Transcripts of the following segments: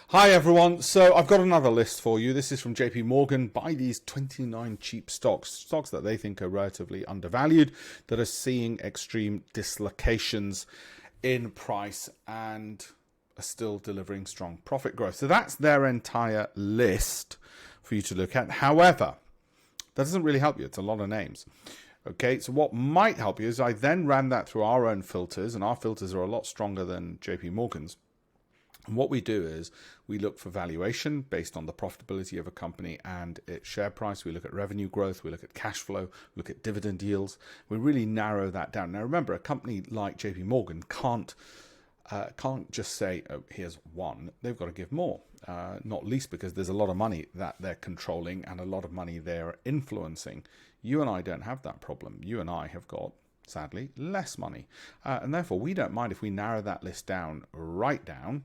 Hi everyone, so I've got another list for you. This is from JPMorgan. Buy these 29 cheap stocks that they think are relatively undervalued, that are seeing extreme dislocations in price and are still delivering strong profit growth. So that's their entire list for you to look at. However, that doesn't really help you. It's a lot of names. Okay, so what might help you is I then ran that through our own filters, and our filters are a lot stronger than JPMorgan's. And what we do is we look for valuation based on the profitability of a company and its share price. We look at revenue growth. We look at cash flow. We look at dividend yields. We really narrow that down. Now, remember, a company like JPMorgan can't just say, oh, here's one. They've got to give more, not least because there's a lot of money that they're controlling and a lot of money they're influencing. You and I don't have that problem. You and I have got, sadly, less money. And therefore, we don't mind if we narrow that list down right down.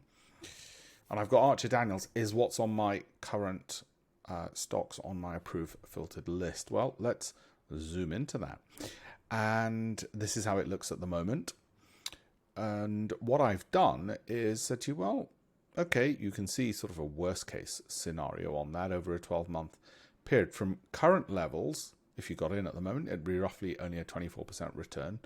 And I've got Archer Daniels is what's on my current stocks on my approved filtered list. Well, let's zoom into that. And this is how it looks at the moment. And what I've done is said to you, well, okay, you can see sort of a worst case scenario on that over a 12-month period. From current levels, if you got in at the moment, it'd be roughly only a 24% return.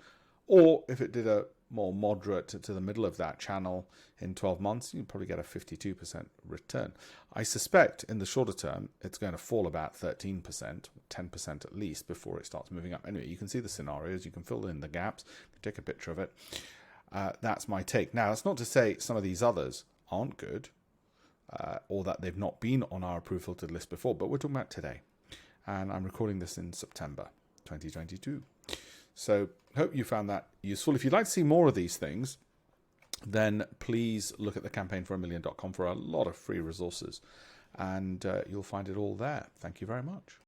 Or if it did a more moderate to the middle of that channel in 12 months, you'd probably get a 52% return. I suspect in the shorter term, it's going to fall about 13%, 10% at least before it starts moving up. Anyway, you can see the scenarios, you can fill in the gaps, take a picture of it. That's my take. Now, that's not to say some of these others aren't good or that they've not been on our approved filtered list before, but we're talking about today. And I'm recording this in September 2022. So hope you found that useful. If you'd like to see more of these things, then please look at the campaignfor1million.com for a lot of free resources, and you'll find it all there. Thank you very much.